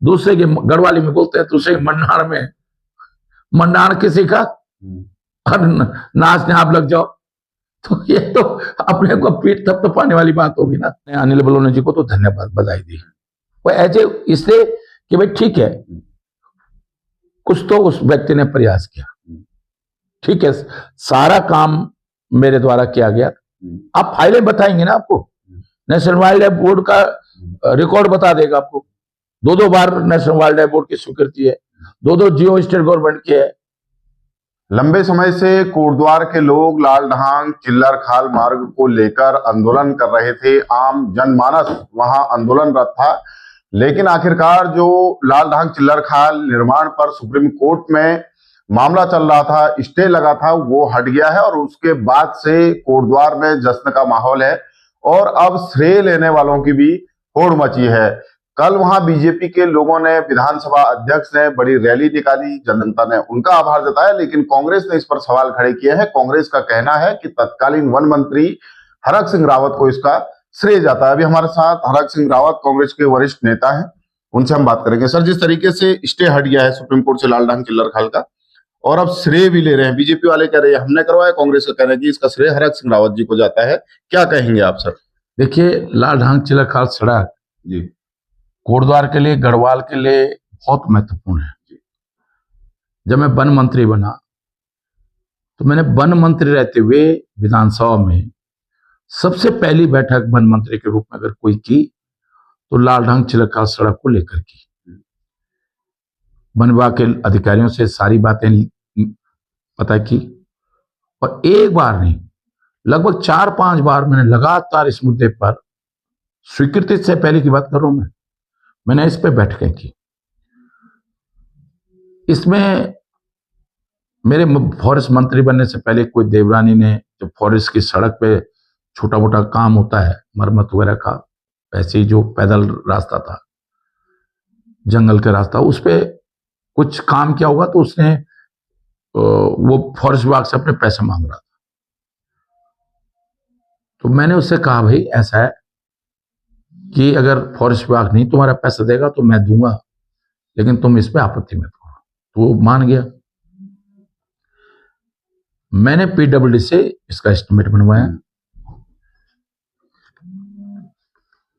दूसरे के गढ़वाली में बोलते हैं, दूसरे मंडाण में, मंडाण किसी का और नाचने आप लग जाओ, तो ये तो अपने को पीठ थपथपाने वाली बात होगी ना। अनिल बलूनी जी को तो धन्यवाद, बधाई दी वो ऐसे इसलिए कि भाई ठीक है, कुछ तो उस व्यक्ति ने प्रयास किया, ठीक है, सारा काम मेरे द्वारा किया गया। आप फाइलें बताएंगे ना, आपको नेशनल वाइल्ड लाइफ बोर्ड का रिकॉर्ड बता देगा आपको। 2 बार नेशनल वाइल्ड लाइफ बोर्ड की स्वीकृति है, 2 जियो स्टेट गवर्नमेंट की है। लंबे समय से कोटद्वार के लोग लालढांग चिल्लर खाल मार्ग को लेकर आंदोलन कर रहे थे। आम जनमानस वहां आंदोलनरत था, लेकिन आखिरकार जो लालढांग चिल्लर खाल निर्माण पर सुप्रीम कोर्ट में मामला चल रहा था, स्टे लगा था, वो हट गया है और उसके बाद से कोटद्वार में जश्न का माहौल है और अब श्रेय लेने वालों की भी होड़ मची है। कल वहां बीजेपी के लोगों ने, विधानसभा अध्यक्ष ने बड़ी रैली निकाली, जनता ने उनका आभार जताया, लेकिन कांग्रेस ने इस पर सवाल खड़े किए हैं। कांग्रेस का कहना है कि तत्कालीन वन मंत्री हरक सिंह रावत को इसका श्रेय जाता है। अभी हमारे साथ हरक सिंह रावत कांग्रेस के वरिष्ठ नेता हैं, उनसे हम बात करेंगे। सर, जिस तरीके से स्टे हट गया है सुप्रीम कोर्ट से लालढांग चिल्लर खाल का, और अब श्रेय भी ले रहे हैं, बीजेपी वाले कह रहे हैं हमने करवाया, कांग्रेस का कहना है कि इसका श्रेय हरक सिंह रावत जी को जाता है, क्या कहेंगे आप सर? देखिए, लालढांग चिल्लर खाल सड़क जी कोटद्वार के लिए, गढ़वाल के लिए बहुत महत्वपूर्ण है। जब मैं वन मंत्री बना तो मैंने वन मंत्री रहते हुए विधानसभा में सबसे पहली बैठक वन मंत्री के रूप में अगर कोई की तो लालढांग चिल्लर खाल सड़क को लेकर की। वन विभाग के अधिकारियों से सारी बातें पता की और एक बार नहीं, लगभग 4-5 बार मैंने लगातार इस मुद्दे पर, स्वीकृति से पहले की बात कर रहा हूं मैंने इस पे बैठकें की। इसमें मेरे फॉरेस्ट मंत्री बनने से पहले कोई देवरानी ने, जो फॉरेस्ट की सड़क पे छोटा मोटा काम होता है मरम्मत वगैरह का, ऐसे ही जो पैदल रास्ता था, जंगल का रास्ता, उस पे कुछ काम किया होगा, तो उसने वो फॉरेस्ट विभाग से अपने पैसे मांग रहा था। तो मैंने उससे कहा भाई ऐसा है कि अगर फॉरेस्ट विभाग नहीं तुम्हारा पैसा देगा तो मैं दूंगा, लेकिन तुम इस पे आपत्ति मत करो। तो वो मान गया। मैंने पीडब्ल्यूडी से इसका एस्टिमेट बनवाया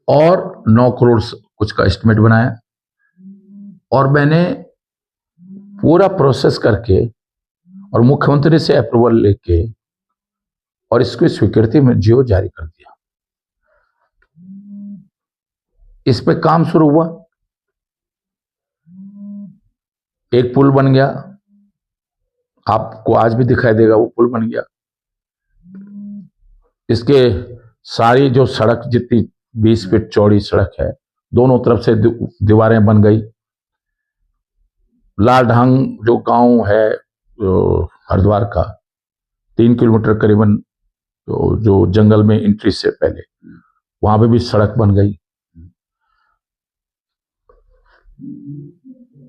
और 9 करोड़ कुछ का एस्टिमेट बनाया और मैंने पूरा प्रोसेस करके और मुख्यमंत्री से अप्रूवल लेके और इसकी स्वीकृति में जियो जारी कर दिया। इस पे काम शुरू हुआ, एक पुल बन गया, आपको आज भी दिखाई देगा वो पुल बन गया। इसके सारी जो सड़क, जितनी 20 फीट चौड़ी सड़क है, दोनों तरफ से दीवारें बन गई। लालढांग जो गांव है हरिद्वार का 3 किलोमीटर करीबन, जो जंगल में एंट्री से पहले, वहां पे भी सड़क बन गई।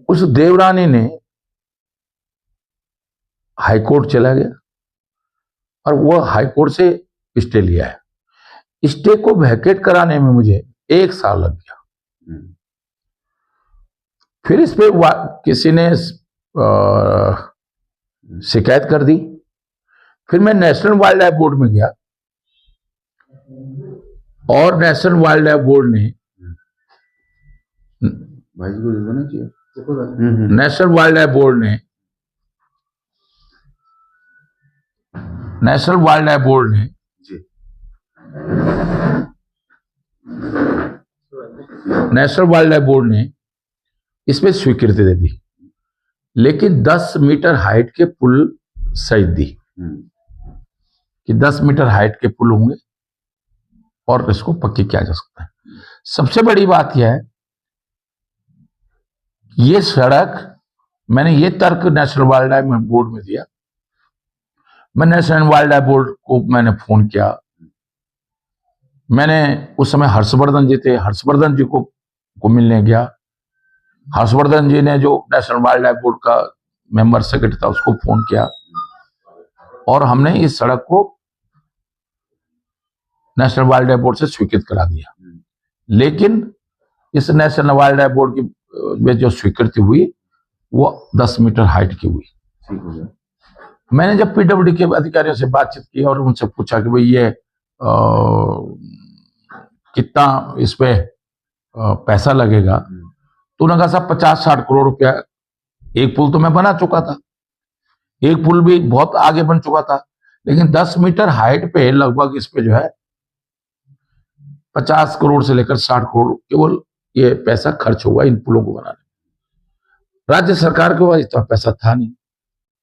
उस देवरानी ने हाईकोर्ट चला गया और वो हाईकोर्ट से स्टे लिया है। स्टे को वैकेट कराने में मुझे 1 साल लग गया। फिर इस पे किसी ने शिकायत कर दी। फिर मैं नेशनल वाइल्ड लाइफ बोर्ड में गया और नेशनल वाइल्ड लाइफ बोर्ड ने, नेशनल वाइल्ड लाइफ बोर्ड ने नेशनल वाइल्ड लाइफ बोर्ड ने इसमें स्वीकृति दे दी, लेकिन 10 मीटर हाइट के पुल सहित दी कि 10 मीटर हाइट के पुल होंगे और इसको पक्की किया जा सकता है। सबसे बड़ी बात यह है, ये सड़क, मैंने ये तर्क नेशनल वाइल्ड लाइफ बोर्ड में दिया। मैं नेशनल वाइल्ड लाइफ बोर्ड को मैंने फोन किया, मैंने उस समय हर्षवर्धन जी थे, हर्षवर्धन जी को मिलने गया। हर्षवर्धन जी ने, जो नेशनल वाइल्ड लाइफ बोर्ड का मेंबर सेक्रेटरी था, उसको फोन किया और हमने इस सड़क को नेशनल वाइल्ड लाइफ बोर्ड से स्वीकृत करा दिया। लेकिन इस नेशनल वाइल्ड लाइफ बोर्ड की में जो स्वीकृति हुई वो 10 मीटर हाइट की हुई। ठीक हो गया। मैंने जब पीडब्ल्यूडी के अधिकारियों से बातचीत की और उनसे पूछा कि भाई ये कितना इस पे पैसा लगेगा, तो उन्होंने कहा साहब 50-60 करोड़ रुपया। एक पुल तो मैं बना चुका था, एक पुल भी बहुत आगे बन चुका था, लेकिन 10 मीटर हाइट पे लगभग इस पे जो है 50 करोड़ से लेकर 60 करोड़ केवल ये पैसा खर्च हुआ इन पुलों को बनाने। राज्य सरकार के पास इतना पैसा था नहीं,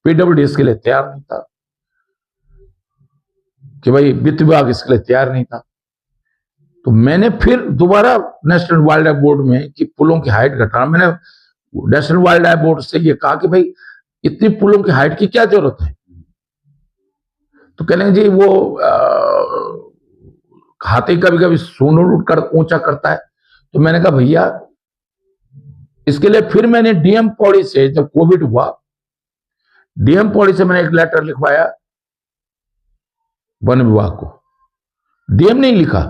पीडब्ल्यूडी इसके लिए तैयार नहीं था कि भाई वित्त विभाग इसके लिए तैयार नहीं था। तो मैंने फिर दोबारा नेशनल वाइल्ड लाइफ बोर्ड में कि पुलों की हाइट घटाना, मैंने नेशनल वाइल्ड लाइफ बोर्ड से ये कहा कि भाई इतनी पुलों की हाइट की क्या जरूरत है। तो कह लेंगे जी वो हाथी कभी कभी सूंड उठकर ऊंचा करता है। तो मैंने कहा भैया इसके लिए फिर मैंने डीएम पौड़ी से, जब कोविड हुआ, डीएम पौड़ी से मैंने एक लेटर लिखवाया वन विभाग को। डीएम ने लिखा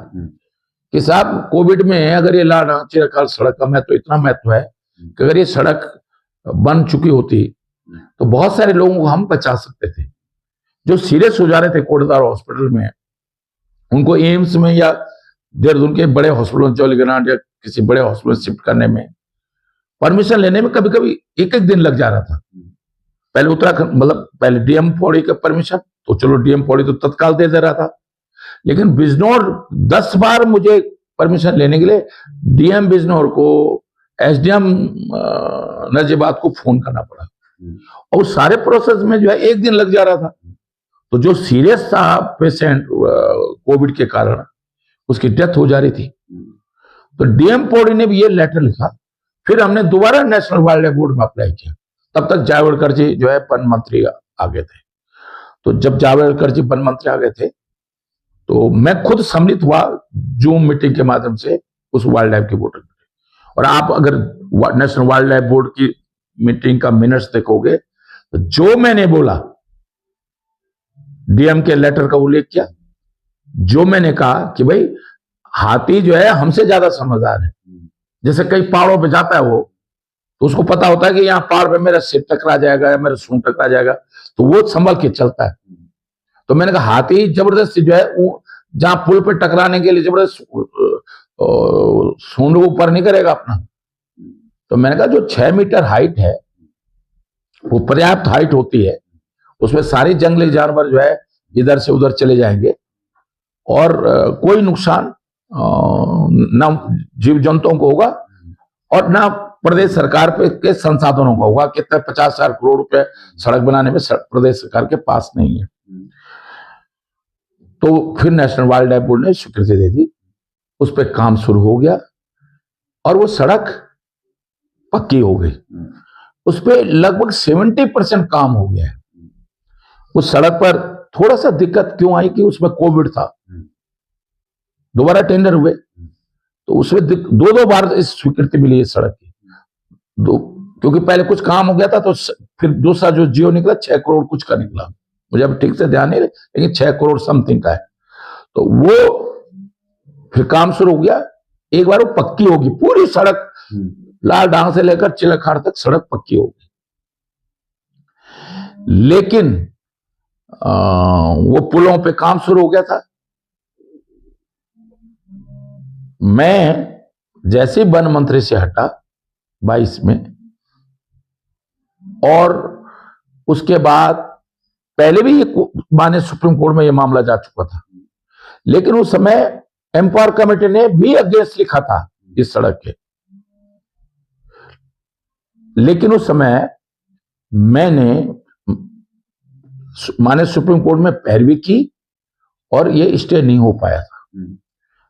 कि साहब कोविड में अगर ये लाल चिरकाल सड़क का महत्व इतना महत्व है कि अगर ये सड़क बन चुकी होती तो बहुत सारे लोगों को हम बचा सकते थे। जो सीरियस हो जा रहे थे कोटद्वार हॉस्पिटल में, उनको एम्स में या देहरादून के बड़े हॉस्पिटल, जौलीग्रांट या किसी बड़े हॉस्पिटल शिफ्ट करने में परमिशन लेने में कभी कभी एक दिन लग जा रहा था। पहले उत्तराखंड, मतलब पहले डीएम पौड़ी का परमिशन, तो चलो डीएम पौड़ी तो तत्काल दे रहा था, लेकिन बिजनौर 10 बार मुझे परमिशन लेने के लिए डीएम बिजनौर को, एसडीएम नजीबाद को फोन करना पड़ा, और सारे प्रोसेस में जो है एक दिन लग जा रहा था। तो जो सीरियस था पेशेंट कोविड के कारण, उसकी डेथ हो जा रही थी। तो डीएम पौड़ी ने भी ये लेटर लिखा। फिर हमने दोबारा नेशनल वाइल्ड लाइफ बोर्ड में अप्लाई किया। तब तक जावड़ेकर जी जो है वन मंत्री आ गए थे। तो जब जावड़ेकर जी वन मंत्री आ गए थे तो मैं खुद सम्मिलित हुआ जूम मीटिंग के माध्यम से उस वाइल्ड लाइफ के बोर्ड में। और आप अगर नेशनल वाइल्ड लाइफ बोर्ड की मीटिंग का मिनट्स देखोगे तो जो मैंने बोला, डीएम के लेटर का उल्लेख किया, जो मैंने कहा कि भाई हाथी जो है हमसे ज्यादा समझदार है। जैसे कई पहाड़ों पे जाता है वो, तो उसको पता होता है कि यहाँ पहाड़ पे मेरा सिर टकरा जाएगा या मेरा सूंड टकरा जाएगा, तो वो संभल के चलता है। तो मैंने कहा हाथी जबरदस्ती जो है जहां पुल पे टकराने के लिए जबरदस्त सूंड ऊपर नहीं करेगा अपना। तो मैंने कहा जो 6 मीटर हाइट है वो पर्याप्त हाइट होती है, उसमें सारी जंगली जानवर जो है इधर से उधर चले जाएंगे और कोई नुकसान ना जीव जंतुओं को होगा और ना प्रदेश सरकार के संसाधनों का होगा। कितने 50-60 करोड़ रुपए सड़क बनाने में प्रदेश सरकार के पास नहीं है। तो फिर नेशनल वाइल्ड लाइफ बोर्ड ने स्वीकृति दे दी, उस पर काम शुरू हो गया और वो सड़क पक्की हो गई। उस पर लगभग 70% काम हो गया है। उस सड़क पर थोड़ा सा दिक्कत क्यों आई कि उसमें कोविड था, दोबारा टेंडर हुए तो उसमें 2 बार इस स्वीकृति मिली है सड़क की। क्योंकि पहले कुछ काम हो गया था तो फिर दूसरा जो जियो निकला 6 करोड़ कुछ का निकला, मुझे अब ठीक से ध्यान नहीं, लेकिन 6 करोड़ समथिंग का है। तो वो फिर काम शुरू हो गया, एक बार वो पक्की होगी पूरी सड़क, लाल ढांग से लेकर चिलखाड़ तक सड़क पक्की होगी। लेकिन वो पुलों पे काम शुरू हो गया था। मैं जैसे वन मंत्री से हटा 22 में, और उसके बाद पहले भी माननीय सुप्रीम कोर्ट में यह मामला जा चुका था, लेकिन उस समय एम्पावर कमेटी ने भी अगेंस्ट लिखा था इस सड़क के। लेकिन उस समय मैंने माननीय सुप्रीम कोर्ट में पैरवी की और यह स्टे नहीं हो पाया था।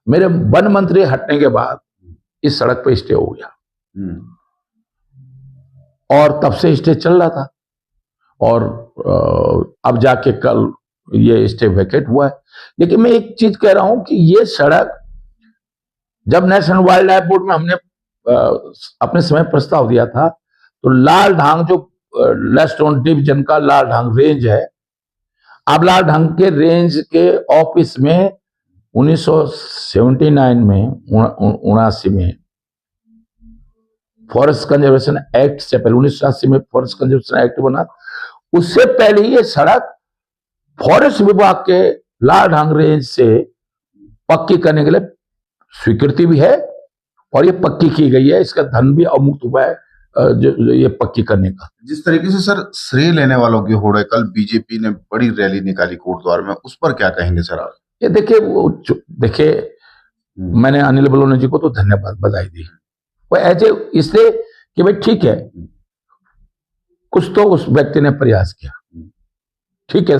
मेरे वन मंत्री हटने के बाद इस सड़क पे स्टे हो गया और तब से स्टे चल रहा था और अब जाके कल ये स्टे वैकेट हुआ है। लेकिन मैं एक चीज कह रहा हूं कि ये सड़क जब नेशनल वाइल्ड लाइफ बोर्ड में हमने अपने समय प्रस्ताव दिया था तो लाल ढांग जो लेस्टोन डिवीजन का लाल ढांग रेंज है, अब लाल ढांग के रेंज के ऑफिस में 1979 में 79 में फॉरेस्ट कंजर्वेशन एक्ट से पहले 1980 में फॉरेस्ट कंजर्वेशन एक्ट बना, उससे पहले ये सड़क फॉरेस्ट विभाग के लालढांग रेंज से पक्की करने के लिए स्वीकृति भी है और ये पक्की की गई है। इसका धन भी अवमुक्त हुआ है जो ये पक्की करने का। जिस तरीके से सर श्रेय लेने वालों की होड़ है, कल बीजेपी ने बड़ी रैली निकाली कोटद्वार में, उस पर क्या कहेंगे सर आप? ये देखिए मैंने अनिल बलूनी जी को तो धन्यवाद बधाई दी, वो ऐसे इसलिए कि भाई ठीक है कुछ तो उस व्यक्ति ने प्रयास किया, ठीक है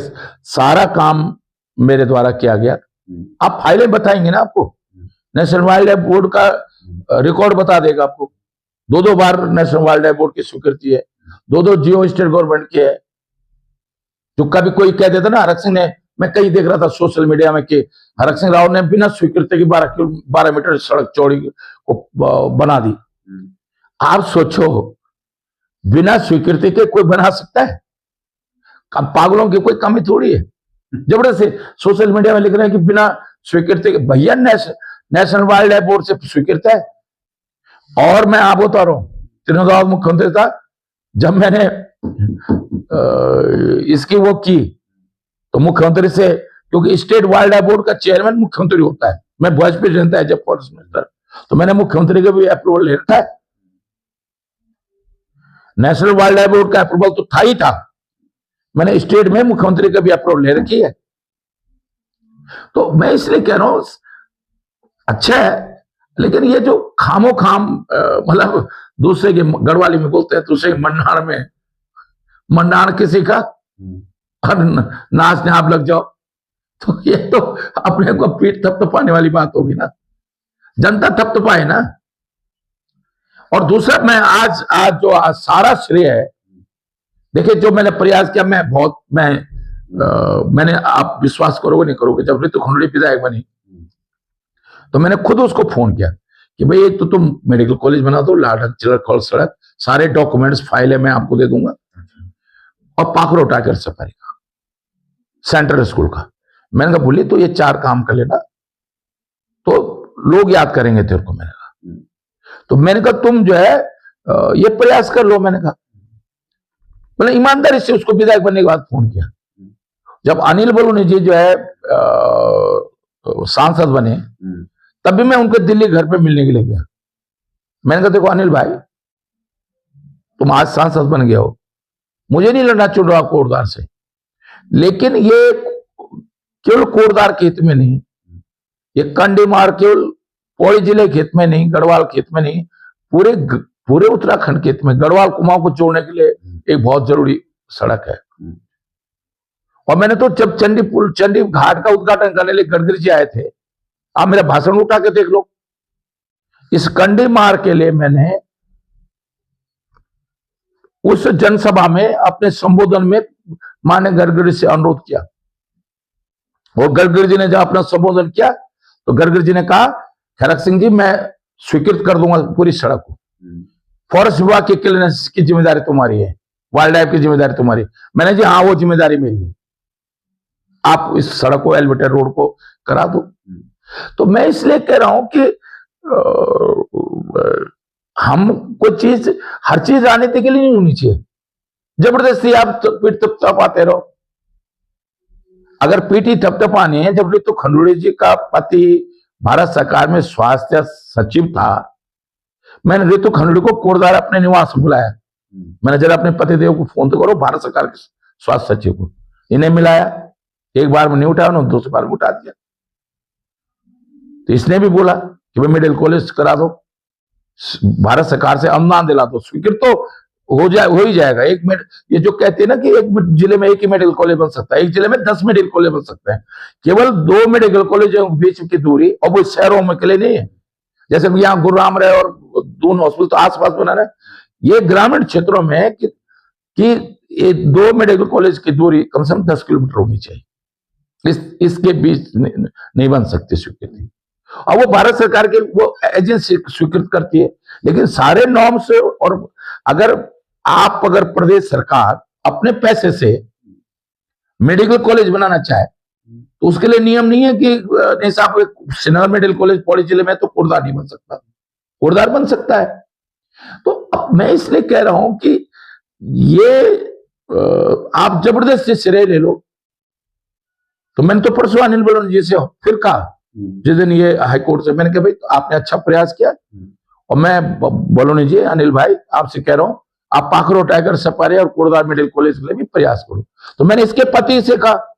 सारा काम मेरे द्वारा किया गया। आप फाइलें बताएंगे ना, आपको नेशनल वाइल्ड लाइफ बोर्ड का रिकॉर्ड बता देगा आपको। 2 बार नेशनल वाइल्ड लाइफ बोर्ड की स्वीकृति है, 2 जियो स्टेट गवर्नमेंट की है। जो कभी कोई कह देता ना, हरक सिंह ने, मैं कहीं देख रहा था सोशल मीडिया में कि हरक सिंह राव ने बिना स्वीकृति की 12 मीटर सड़क चौड़ी को बना दी। आप सोचो बिना स्वीकृति के कोई बना सकता है? पागलों की कोई कमी थोड़ी है। जबरदस्ती सोशल मीडिया में लिख रहे हैं कि बिना स्वीकृति के, भैया नेशनल वाइल्ड लाइफ बोर्ड से स्वीकृत है। और मैं आप बता रहा हूं, त्रिनोदास मुख्यमंत्री था जब मैंने इसकी वो की तो मुख्यमंत्री से, क्योंकि स्टेट वाइल्ड लाइफ बोर्ड का चेयरमैन मुख्यमंत्री होता है, मैं वाइस प्रेसिडेंट था जब फॉरेस्ट मिनिस्टर, तो मैंने मुख्यमंत्री का भी अप्रूवल ले रखा है। नेशनल वाइल्ड लाइफ बोर्ड का अप्रूवल तो था ही था, मैंने स्टेट में मुख्यमंत्री का भी अप्रूवल ले रखी है। तो मैं इसलिए कह रहा हूं अच्छा है, लेकिन ये जो खामो खाम मतलब दूसरे के, गढ़वाली में बोलते हैं दूसरे मंडार में मंडार किसी का नाचने आप लग जाओ, तो ये तो अपने को पीठ थपथपाने वाली बात होगी ना, जनता थपथपाए ना। और दूसरा मैं आज जो सारा श्रेय है, देखिए जो मैंने प्रयास किया, मैंने आप विश्वास करोगे नहीं करोगे, जब ऋतु खंडड़ी विधायक बनी तो मैंने खुद उसको फोन किया कि भाई एक तो तुम मेडिकल कॉलेज बना दो, लालढांग चिल्लर खौल सड़क, सारे डॉक्यूमेंट्स फाइल है मैं आपको दे दूंगा, और पाखरो टाइगर सफारी का सेंट्रल स्कूल का। मैंने कहा बोली तो ये 4 काम कर लेना तो लोग याद करेंगे तेरे को। मैंने कहा तो मैंने कहा तुम जो है ये प्रयास कर लो। मैंने कहा, मैंने ईमानदारी से उसको विधायक बनने के बाद फोन किया। जब अनिल बलूनी जी जो है सांसद बने तब भी मैं उनके दिल्ली घर पे मिलने के लिए गया। मैंने कहा देखो अनिल भाई, तुम आज सांसद बन गए हो, मुझे नहीं लड़ना चुन रहा कोटद्वार से, लेकिन ये केवल कोटद्वार के हित में नहीं, ये कंडीमार केवल पौड़ी जिले के हित में नहीं, गढ़वाल के हित में नहीं, पूरे उत्तराखंड के हित में, गढ़वाल कुमाऊं को जोड़ने के लिए एक बहुत जरूरी सड़क है। और मैंने तो जब चंडी घाट का उद्घाटन करने लिए गडकरी जी आए थे, आप मेरा भाषण उठा के देख लो, इस कंडीमार के लिए मैंने उस जनसभा में अपने संबोधन में माननीय गडकरी से अनुरोध किया, और गडकरी जी ने जब अपना संबोधन किया तो गडकरी जी ने कहा खैरक सिंह जी मैं स्वीकृत कर दूंगा पूरी सड़क को, फॉरेस्ट विभाग की क्लीनेस की जिम्मेदारी तुम्हारी है, वाइल्ड लाइफ की जिम्मेदारी तुम्हारी। मैंने जी हाँ वो जिम्मेदारी मेरी है, आप इस सड़क को एलिवेटेड रोड को करा दो। तो मैं इसलिए कह रहा हूं कि हम कोई चीज, हर चीज राजनीति के लिए नहीं होनी चाहिए, जबरदस्ती आप पीठ थपथपाते रहो। अगर पीठी थपथपानी है, जब ऋतु खंडूड़ी जी का पति भारत सरकार में स्वास्थ्य सचिव था, मैंने ऋतु खंडूड़ी को कोटद्वार अपने निवास में बुलाया। मैंने जरा अपने पतिदेव को फोन तो करो, भारत सरकार के स्वास्थ्य सचिव को, इन्हें मिलाया, एक बार में नहीं उठाया उन्होंने, दूसरी बार में उठा दिया। तो इसने भी बोला कि भाई मेडिकल कॉलेज करा दो, भारत सरकार से अनुदान दिला दो, स्वीकृत तो हो ही जाएगा। ये जो कहते हैं ना कि एक जिले में एक ही मेडिकल कॉलेज बन सकता है, एक जिले में 10 मेडिकल कॉलेज बन सकते हैं, केवल 2 मेडिकल कॉलेज बीच की दूरी, और वो शहरों में के लिए नहीं है, जैसे यहाँ गुरुग्राम रहे और दून हॉस्पिटल तो आसपास बना रहे, ये ग्रामीण क्षेत्रों में कि ये 2 मेडिकल कॉलेज की दूरी कम से कम 10 किलोमीटर होनी चाहिए, इसके बीच नहीं बन सकती स्वीकृति। और वो भारत सरकार के वो एजेंसी स्वीकृत करती है, लेकिन सारे नॉर्म्स, और अगर प्रदेश सरकार अपने पैसे से मेडिकल कॉलेज बनाना चाहे तो उसके लिए नियम नहीं है कि नहीं साहब श्रीनगर मेडिकल कॉलेज पौड़ी जिले में तो कोटद्वार नहीं बन सकता, कोटद्वार बन सकता है। तो अब मैं इसलिए कह रहा हूं कि ये आप जबरदस्ती श्रेय ले लो। तो मैंने तो परसों अनिल बलूनी जी से फिर कहा, जिस दिन ये हाईकोर्ट से, मैंने कहा भाई आपने अच्छा प्रयास किया, और मैं बलूनी जी, अनिल भाई आपसे कह रहा हूं आप पाखरो टाइगर सफारी और कोटद्वार मेडिकल कॉलेज के लिए भी प्रयास करो। तो मैंने इसके पति से कहा।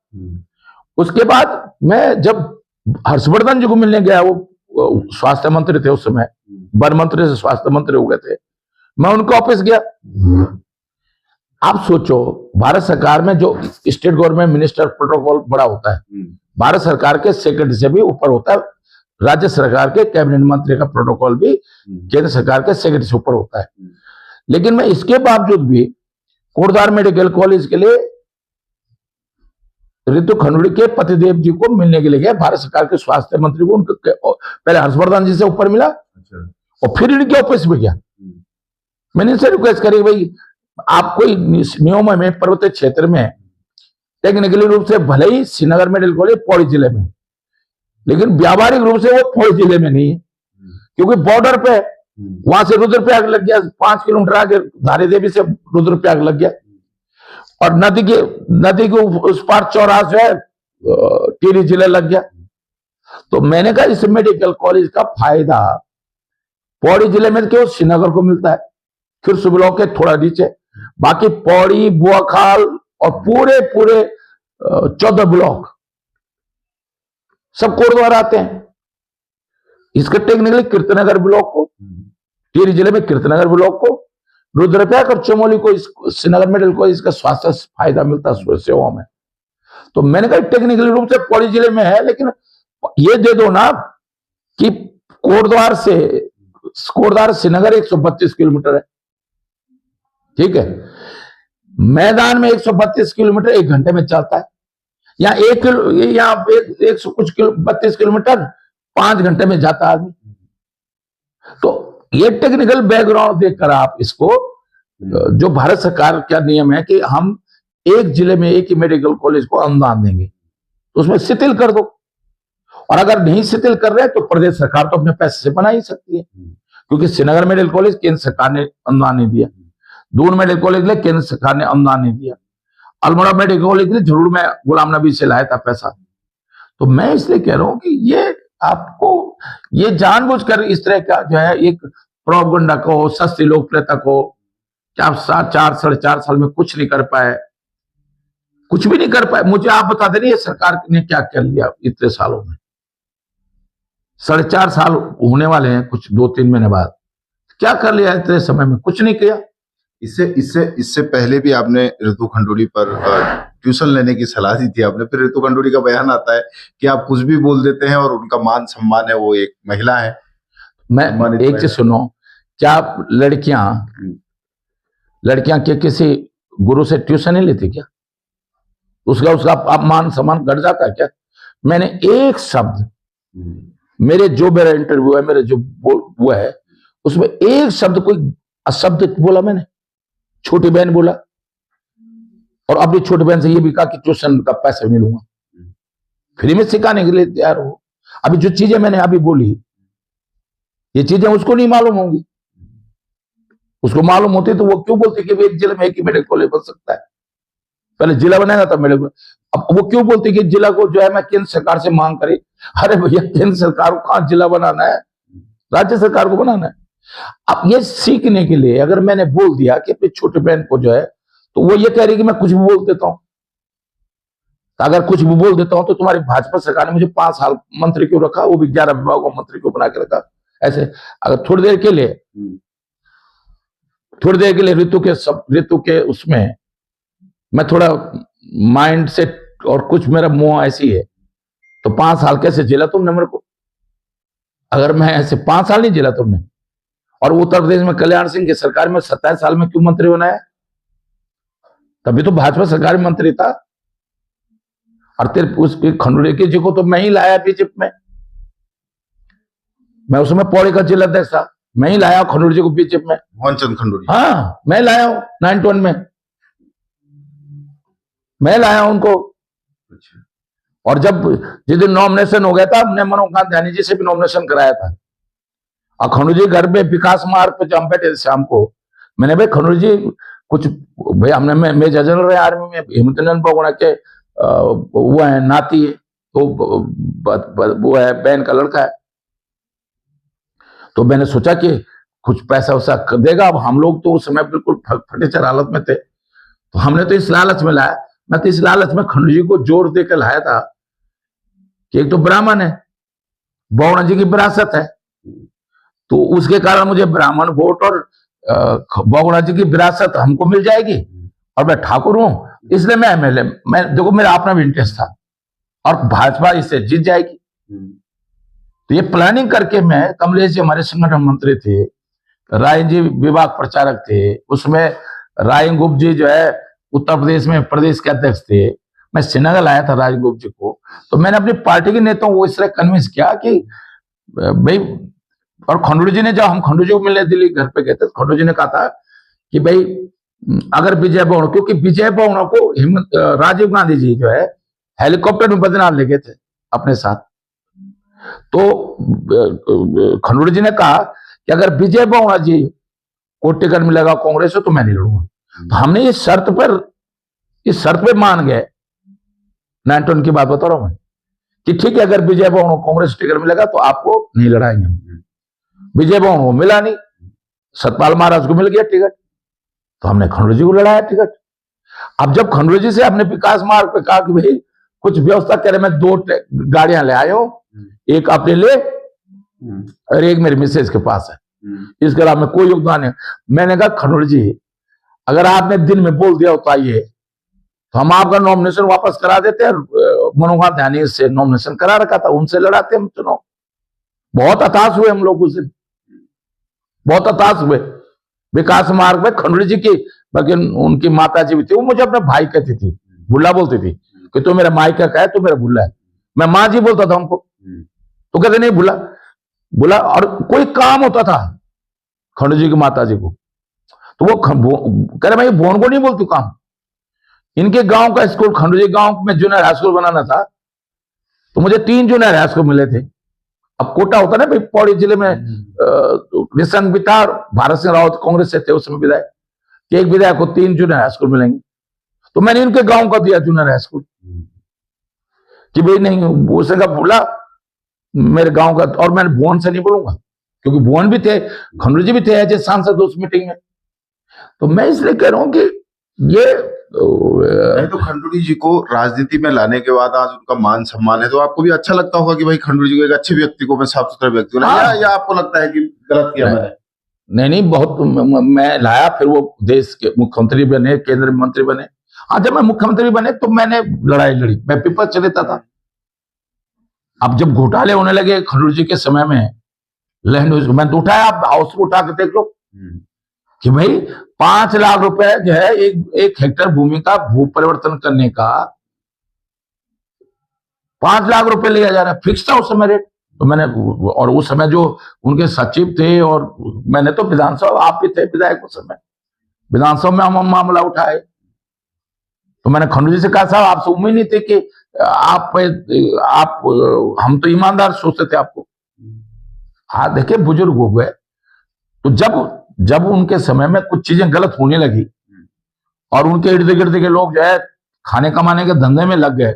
उसके बाद मैं जब हर्षवर्धन जी को मिलने गया, वो स्वास्थ्य मंत्री थे उस समय, वन मंत्री से स्वास्थ्य मंत्री हो गए थे, मैं उनके ऑफिस गया। आप सोचो, भारत सरकार में जो स्टेट गवर्नमेंट मिनिस्टर प्रोटोकॉल बड़ा होता है, भारत सरकार के सेक्रेटरी से भी ऊपर होता है, राज्य सरकार के कैबिनेट मंत्री का प्रोटोकॉल भी केंद्र सरकार के सेक्रेटरी से ऊपर होता है। लेकिन मैं इसके बावजूद भी कोटद्वार मेडिकल कॉलेज के लिए रितु खंडूड़ी के पतिदेव जी को मिलने के लिए गया, भारत सरकार के स्वास्थ्य मंत्री को। उनके पहले हर्षवर्धन जी से ऊपर मिला, और फिर इनके ऑफिस में गया। मैंने इनसे रिक्वेस्ट करी, भाई आप कोई नियम में पर्वतीय क्षेत्र में टेक्निकली रूप से भले ही श्रीनगर मेडिकल कॉलेज पौड़ी जिले में, लेकिन व्यावहारिक रूप से वो पौड़ी जिले में नहीं है, क्योंकि बॉर्डर पे वहां से रुद्रप्रयाग लग गया, 5 किलोमीटर आगे धारी देवी से रुद्रप्रयाग लग गया, और नदी के उस पार चौराहा जो है टिहरी जिले लग गया। तो मैंने कहा इस मेडिकल कॉलेज का फायदा पौड़ी जिले में केवल श्रीनगर को मिलता है, फिर सुबह के थोड़ा नीचे, बाकी पौड़ी, बुआखाल और पूरे 14 ब्लॉक सब कोटद्वार आते हैं। इसके टेक्निकली कीर्तनगर ब्लॉक को, टिहरी जिले में कीर्तनगर ब्लॉक को, रुद्रप्रयाग और चमोली को श्रीनगर मेडिकल कॉलेज का स्वास्थ्य फायदा मिलता है सेवाओं में। तो मैंने कहा टेक्निकली रूप से पौड़ी जिले में है, लेकिन ये दे दो ना कि कोटद्वार श्रीनगर 132 किलोमीटर है, ठीक है, मैदान में 132 किलोमीटर 1 घंटे में चलता है, या 132 किलोमीटर 5 घंटे में जाता है आदमी। तो ये टेक्निकल बैकग्राउंड देखकर आप इसको, जो भारत सरकार का नियम है कि हम एक जिले में एक ही मेडिकल कॉलेज को अनुदान देंगे, तो उसमें शिथिल कर दो। और अगर नहीं शिथिल कर रहे तो प्रदेश सरकार तो अपने पैसे से बना ही सकती है, क्योंकि श्रीनगर मेडिकल कॉलेज केंद्र सरकार ने अनुदान नहीं दिया, दून मेडिकल कॉलेज के लिए केंद्र सरकार ने अनुदान नहीं दिया, अल्मोड़ा मेडिकल कॉलेज के लिए जरूर मैं गुलाम नबी से लाया था पैसा। तो मैं इसलिए कह रहा हूं कि ये आपको ये जानबूझकर इस तरह का जो है एक प्रोपगंडा को, सस्ती लोकप्रियता को, कि आप 4-4.5 साल में कुछ नहीं कर पाए, कुछ भी नहीं कर पाए। मुझे आप बता दे रही है सरकार ने क्या कर लिया इतने सालों में? 4.5 साल होने वाले हैं कुछ 2-3 महीने बाद, क्या कर लिया इतने समय में? कुछ नहीं किया। इससे पहले भी आपने रितु खंडूड़ी पर ट्यूशन लेने की सलाह दी थी आपने, फिर रितु खंडूड़ी का बयान आता है कि आप कुछ भी बोल देते हैं और उनका मान सम्मान है, वो एक महिला है। मैं एक चीज सुनो, क्या लड़कियां के किसी गुरु से ट्यूशन नहीं लेती क्या? उसका मान सम्मान घट जाता है क्या? मैंने एक शब्द, मेरा इंटरव्यू है, मेरे जो हुआ है उसमें एक शब्द, कोई अशब्द बोला मैंने? छोटी बहन बोला, और अपनी छोटी बहन से ये भी कहा कि ट्यूशन का पैसा नहीं लूंगा, फ्री में सिखाने के लिए तैयार हो। अभी जो चीजें मैंने अभी बोली, ये चीजें उसको नहीं मालूम होंगी। उसको मालूम होती तो वो क्यों बोलती कि एक जिले में एक ही मेडिकल कॉलेज बन सकता है? पहले जिला बनाएगा तब मेडिकल। अब वो क्यों बोलती कि जिला को जो है मैं केंद्र सरकार से मांग करी? अरे भैया, केंद्र सरकार को कहां जिला बनाना है, राज्य सरकार को बनाना है। अब ये सीखने के लिए अगर मैंने बोल दिया कि अपनी छोटी बहन को जो है, तो वो ये कह रही कि मैं कुछ भी बोल देता हूं। तो अगर कुछ भी बोल देता हूं तो तुम्हारी भाजपा सरकार ने मुझे 5 साल मंत्री क्यों रखा, वो भी 11 विभागों को मंत्री क्यों बना के रखा? ऐसे अगर थोड़ी देर के लिए ऋतु के उसमें मैं थोड़ा माइंड से और कुछ मेरा मुंह ऐसी है, तो 5 साल कैसे झेला तुमने मेरे को? अगर मैं ऐसे 5 साल नहीं झेला तुमने, और उत्तर प्रदेश में कल्याण सिंह की सरकार में 27 साल में क्यों मंत्री बनाया? तभी तो भाजपा सरकार में मंत्री था। और तेरे उसके खंडूड़ी जी को तो मैं ही लाया बीजेपी में, मैं उसमें पौड़ी का जिला अध्यक्ष था, मैं ही लाया खंडूड़ी जी को बीजेपी में। मोहनचंद खंडूड़ी, हाँ, मैं लाया हूं 91 में, मैं लाया हूं उनको। और जब जिस दिन नॉमिनेशन हो गया था, हमने मनोज गांधी जी से भी नॉमिनेशन कराया था। और खंडूड़ी जी घर में विकास मार्ग पे जब हम बैठे थे शाम को, मैंने भाई खनौरी जी कुछ, भाई हमने मेजर जनरल रहे आर्मी में, हेमंत बहुगुणा के वो है नाती है, तो वो है बहन का लड़का है। तो मैंने सोचा कि कुछ पैसा वैसा देगा। अब हम लोग तो उस समय बिल्कुल फटेचर हालत में थे, तो हमने तो इस लालच में लाया। मैं तो इस लालच में खनौरी जी को जोर देकर लाया था कि एक तो ब्राह्मण है, बहुगुणा जी की विरासत है, तो उसके कारण मुझे ब्राह्मण वोट और बहुगुणा जी की विरासत हमको मिल जाएगी, और मैं ठाकुर हूं, इसलिए मैं एमएलए, मैं देखो मेरा अपना भी इंटरेस्ट था, और भाजपा इससे जीत जाएगी। तो ये प्लानिंग करके मैं, कमलेश जी हमारे संगठन मंत्री थे, राय जी विभाग प्रचारक थे, उसमें राय गुप्त जी जो है उत्तर प्रदेश में प्रदेश के अध्यक्ष थे, मैं श्रीनगर लाया था राय गुप्त जी को। तो मैंने अपनी पार्टी के नेताओं को इस तरह कन्विंस किया कि भाई, और खनौरी जी ने, जब हम खनौरी जी को मिलने दिल्ली घर पे गए थे, खनौरी जी ने कहा था कि भाई अगर विजय बहुगुणा, क्योंकि विजय बहुगुणा को राजीव गांधी जी जो है हेलीकॉप्टर में बद्रीनाथ ले गए थे अपने साथ, तो खनौरी जी ने कहा कि अगर विजय बहुगुणा जी को टिकट मिलेगा कांग्रेस से तो मैं नहीं लड़ूंगा। तो हमने इस शर्त पर मान गए, 91 की बात बता रहा हूं मैं, कि ठीक है अगर विजय बहुगुणा कांग्रेस टिकट मिलेगा तो आपको नहीं लड़ाएंगे। विजय बहुगुणा को मिला नहीं, सतपाल महाराज को मिल गया टिकट, तो हमने खनौरी जी को लड़ाया टिकट। अब जब खनौरी जी से अपने विकास मार्ग पे कहा कि भाई कुछ व्यवस्था करे, मैं 2 गाड़ियां ले आया हूं, एक अपने लिए और एक मेरी मिसेज के पास है, इसके अलावा में कोई योगदान नहीं। मैंने कहा खनौरी जी अगर आपने दिन में बोल दिया होता आइए तो हम आपका नॉमिनेशन वापस करा देते हैं, मनोहर ध्यानी से नॉमिनेशन करा रखा था, उनसे लड़ाते हम चुनाव। बहुत हताश हुए हम लोग उस दिन, बहुत हताश हुए। विकास मार्ग में खनौरी जी की, बाकी उनकी माता जी भी थी, वो मुझे अपने भाई कहती थी, बुल्ला बोलती थी कि तू मेरा मायका का है, तू मेरा बुल्ला है। मैं माँ जी बोलता था उनको, तो कहते नहीं बुला बुला। और कोई काम होता था खनौरी जी की माता जी को, तो वो कह रहे भाई भुवन को नहीं बोलती काम। इनके गांव का स्कूल, खनौरी जी गांव में जूनियर हाई स्कूल बनाना था, तो मुझे 3 जूनियर हाई स्कूल मिले थे। अब कोटा होता ना भाई, पौड़ी जिले में निशंक भी था, भारत सिंह रावत कांग्रेस से थे उस समय विधायक, कि एक विधायक को 3 जूनियर हाई स्कूल मिलेंगे। तो मैंने इनके गांव का दिया जूनियर हाई स्कूल कि भाई नहीं, उसने कहा बोला मेरे गांव का। और मैंने भुवन से नहीं बोलूंगा, क्योंकि भुवन भी थे, खनौरी जी भी थे ऐसे सांसद उस मीटिंग में। तो मैं इसलिए कह रहा हूं कि ये नहीं, तो खनौरी जी को राजनीति में लाने के बाद आज उनका मान सम्मान है, तो आपको भी अच्छा लगता होगा कि भाई खनौरी जी को एक अच्छे व्यक्ति को, मैं साफ सुथरे व्यक्ति को, या आपको लगता है कि गलत किया मैंने? नहीं, बहुत मैं लाया, फिर वो देश के मुख्यमंत्री बने, केंद्रीय मंत्री बने। हाँ, जब मैं मुख्यमंत्री बने तो मैंने लड़ाई लड़ी, मैं विपक्ष लेता था। अब जब घोटाले होने लगे खनौरी जी के समय में, लैंड मैं तो उठाया, आप हाउस को उठा के देख लो कि भाई 5 लाख रुपए जो है एक हेक्टेयर भूमि का भू परिवर्तन करने का 5 लाख रुपए लिया जा रहा है, फिक्स था उस समय रेट। तो मैंने, और उस समय जो उनके सचिव थे, और मैंने तो विधानसभा, आप भी थे विधायक उस समय, विधानसभा में हम मामला उठाए। तो मैंने खनौरी जी से कहा साहब आपसे उम्मीद नहीं थी कि आप हम तो ईमानदार सोचते थे आपको। हाँ, देखिए बुजुर्ग हो गए, तो जब उनके समय में कुछ चीजें गलत होने लगी और उनके इर्द गिर्द के लोग जो है खाने कमाने के धंधे में लग गए,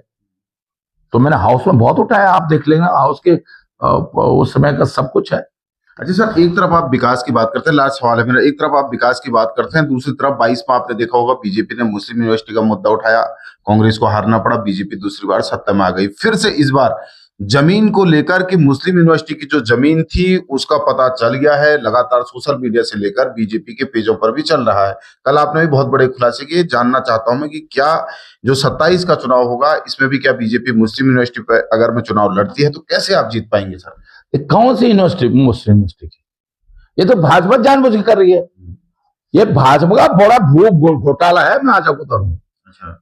तो मैंने हाउस में बहुत उठाया। आप देख लेना हाउस के उस समय का सब कुछ है। अच्छा सर, एक तरफ आप विकास की बात करते हैं, लास्ट सवाल है मेरा, एक तरफ आप विकास की बात करते हैं, दूसरी तरफ 22 में आपने देखा होगा बीजेपी ने मुस्लिम यूनिवर्सिटी का मुद्दा उठाया, कांग्रेस को हारना पड़ा, बीजेपी दूसरी बार सत्ता में आ गई। फिर से इस बार जमीन को लेकर कि मुस्लिम यूनिवर्सिटी की जो जमीन थी उसका पता चल गया है, लगातार सोशल मीडिया से लेकर बीजेपी के पेजों पर भी चल रहा है। कल आपने भी बहुत बड़े खुलासे किए, जानना चाहता हूं मैं कि क्या जो 27 का चुनाव होगा इसमें भी क्या बीजेपी मुस्लिम यूनिवर्सिटी पर अगर में चुनाव लड़ती है तो कैसे आप जीत पाएंगे सर? कौन सी यूनिवर्सिटी मुस्लिम यूनिवर्सिटी की? ये तो भाजपा जानबूझ के कर रही है। ये भाजपा का बड़ा भू घोटाला है, मैं आज आपको बता रहा हूं। अच्छा,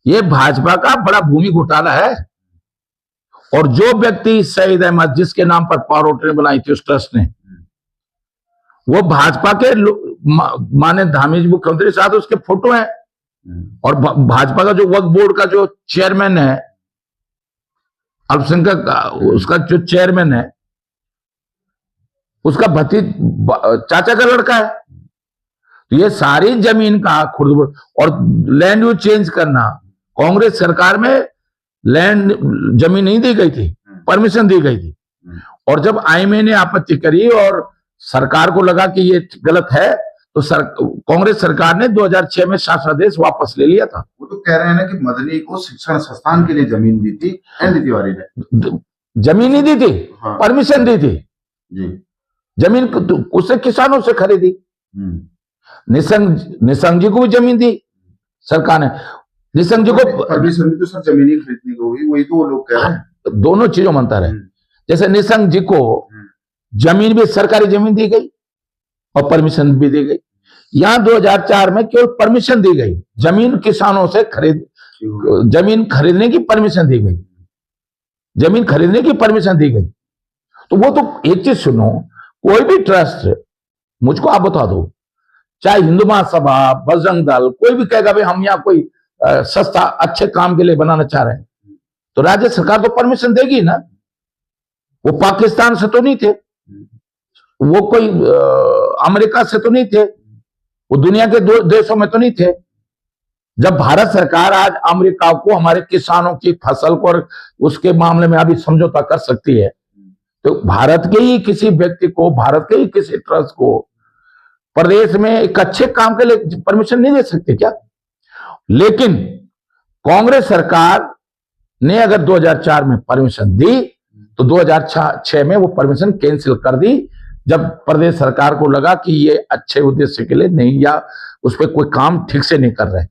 ये भाजपा का बड़ा भूमि घोटाला है। और जो व्यक्ति शहीद अहमद, जिसके नाम पर पावर ट्रेन बनाई थी उस ट्रस्ट ने, वो भाजपा के माने धामी मुख्यमंत्री साथ उसके फोटो हैं। और भाजपा का जो वक्फ बोर्ड का जो चेयरमैन है, अल्पसंख्यक उसका जो चेयरमैन है, उसका चाचा का लड़का है। तो ये सारी जमीन का खुर्द और लैंड यूज चेंज करना, कांग्रेस सरकार में लैंड जमीन नहीं दी गई थी, परमिशन दी गई थी। और जब आईएमए ने आपत्ति करी और सरकार को लगा कि ये गलत है, तो कांग्रेस सरकार ने 2006 में शासनादेश वापस ले लिया था। वो तो कह रहे हैं ना कि मदनी को शिक्षण संस्थान के लिए जमीन दी थी एनडी तिवारी ने। जमीन नहीं दी थी, हाँ। परमिशन दी थी जी। जमीन उसे किसानों से खरीदी। निशंक जी को भी जमीन दी सरकार ने। निशंक जी को परमिशन तो सर जमीन ही खरीदनी होगी, वही तो वो लोग कह रहे हैं। दोनों चीजों में अंतर है। जैसे निशंक जी को जमीन भी सरकारी जमीन दी गई और परमिशन भी दी गई। यहां 2004 में केवल परमिशन दी गई, जमीन किसानों से जमीन खरीदने की परमिशन दी गई, जमीन खरीदने की परमिशन दी गई। तो वो तो एक चीज सुनो, कोई भी ट्रस्ट, मुझको आप बता दो, चाहे हिंदू महासभा, बजरंग दल, कोई भी कहेगा भाई हम यहाँ कोई सस्ता अच्छे काम के लिए बनाना चाह रहे हैं, तो राज्य सरकार तो परमिशन देगी ना। वो पाकिस्तान से तो नहीं थे, वो कोई अमेरिका से तो नहीं थे, वो दुनिया के देशों में तो नहीं थे। जब भारत सरकार आज अमेरिका को हमारे किसानों की फसल को और उसके मामले में अभी समझौता कर सकती है, तो भारत के ही किसी व्यक्ति को, भारत के ही किसी ट्रस्ट को प्रदेश में एक अच्छे काम के लिए परमिशन नहीं दे सकते क्या? लेकिन कांग्रेस सरकार ने अगर 2004 में परमिशन दी तो 2006 में वो परमिशन कैंसिल कर दी, जब प्रदेश सरकार को लगा कि ये अच्छे उद्देश्य के लिए नहीं, या उस पर कोई काम ठीक से नहीं कर रहे।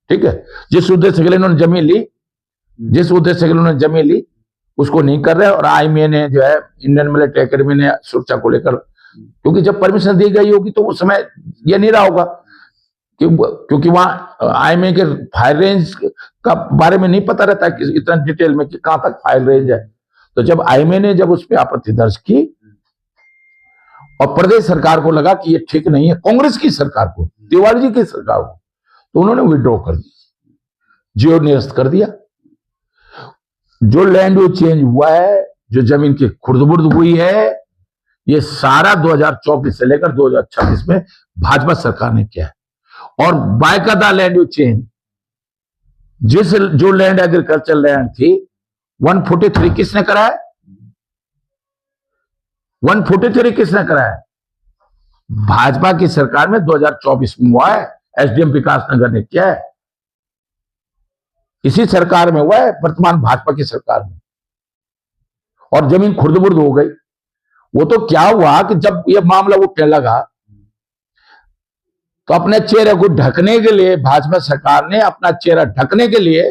ठीक है, जिस उद्देश्य के लिए उन्होंने जमीन ली, जिस उद्देश्य के लिए उन्होंने जमीन ली उसको नहीं कर रहे। और आईएमए ने जो है, इंडियन मिलिट्री एकेडमी ने सुरक्षा को लेकर, क्योंकि जब परमिशन दी गई होगी तो उस समय ये नहीं रहा होगा, क्योंकि वहां आईएमए के फायर रेंज का बारे में नहीं पता रहता कि इतना डिटेल में कि कहां तक फायर रेंज है। तो जब आईएमए ने जब उस पर आपत्ति दर्ज की और प्रदेश सरकार को लगा कि ये ठीक नहीं है, कांग्रेस की सरकार को, तिवारी जी की सरकार को, तो उन्होंने विड्रॉ कर दिया, जियो निरस्त कर दिया। जो लैंड यूज चेंज हुआ है, जो जमीन की खुर्द-बुर्द हुई है, ये सारा 2024 से लेकर 2026 में भाजपा सरकार ने किया है। और बाकायदा लैंड यूज चेंज, जो लैंड एग्रीकल्चर लैंड थी 143 किसने कराया? 143 किसने कराया? भाजपा की सरकार में 2024 में हुआ है, एसडीएम विकास नगर ने किया है, इसी सरकार में हुआ है, वर्तमान भाजपा की सरकार में। और जमीन खुर्द-बुर्द हो गई। वो तो क्या हुआ कि जब ये मामला उठने लगा तो अपने चेहरे को ढकने के लिए भाजपा सरकार ने अपना चेहरा ढकने के लिए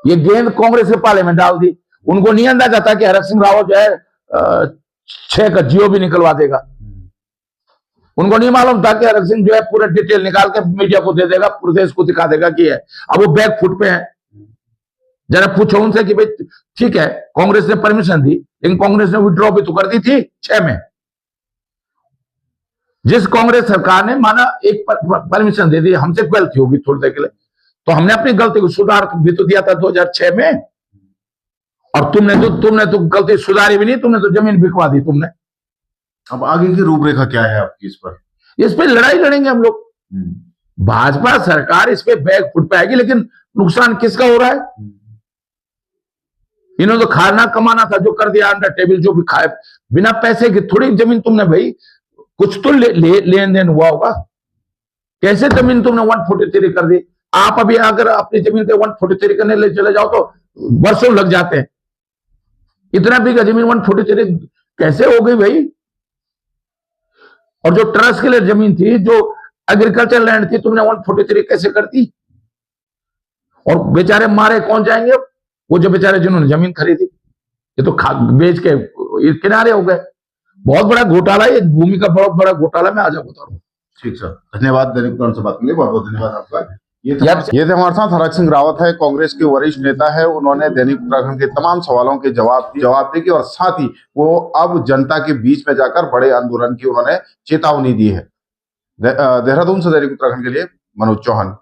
ये गेंद कांग्रेस के पाले में डाल दी। उनको नहीं अंदाजा था कि हरक सिंह रावत जो है 6 का जियो भी निकलवा देगा। उनको नहीं मालूम था कि हरक सिंह जो है पूरा डिटेल निकाल के मीडिया को दे देगा, प्रदेश को दिखा देगा कि है। अब वो बैक फुट पे है। जरा पूछो उनसे कि भाई ठीक है कांग्रेस ने परमिशन दी, लेकिन कांग्रेस ने विड्रॉ भी तो कर दी थी 6 में। जिस कांग्रेस सरकार ने माना एक परमिशन दे दी, हमसे गलती होगी थोड़ी देर के लिए, तो हमने अपनी गलती को सुधार भी तो दिया था 2006 में। और तुमने तो गलती सुधारी भी नहीं, तुमने तो जमीन बिकवा दी तुमने। अब आगे की रूपरेखा क्या है आपकी इस पर? इस पे लड़ाई लड़ेंगे हम लोग। भाजपा सरकार इस पे बैक फुट पे आएगी, लेकिन नुकसान किसका हो रहा है? इन्होंने तो खाना कमाना था, जो कर दिया अंडर टेबल, जो भी खाए बिना पैसे की। थोड़ी जमीन तुमने भाई कुछ तो लेन देन हुआ होगा। कैसे जमीन तुमने 143 कर दी? आप अभी अगर अपनी जमीन पे 143 करने ले चले जाओ तो वर्षों लग जाते हैं। इतना बीघा जमीन 143 कैसे हो गई भाई? और जो ट्रस्ट के लिए जमीन थी, जो एग्रीकल्चर लैंड थी, तुमने 143 कैसे कर दी? और बेचारे मारे कौन जाएंगे? वो जो बेचारे जिन्होंने जमीन खरीदी, ये तो बेच के किनारे हो गए। बहुत बड़ा घोटाला, ये भूमि का बहुत बड़ा घोटाला। मैं आज बता रहा हूँ। ठीक सर, धन्यवाद दैनिक उत्तराखंड से बात के लिए, बहुत बहुत धन्यवाद आपका। ये थे हमारे साथ हरक सिंह रावत है, कांग्रेस के वरिष्ठ नेता है। उन्होंने दैनिक उत्तराखंड के तमाम सवालों के जवाब दिए और साथ ही वो अब जनता के बीच में जाकर बड़े आंदोलन की उन्होंने चेतावनी दी है। देहरादून से दैनिक उत्तराखंड के लिए मनोज चौहान।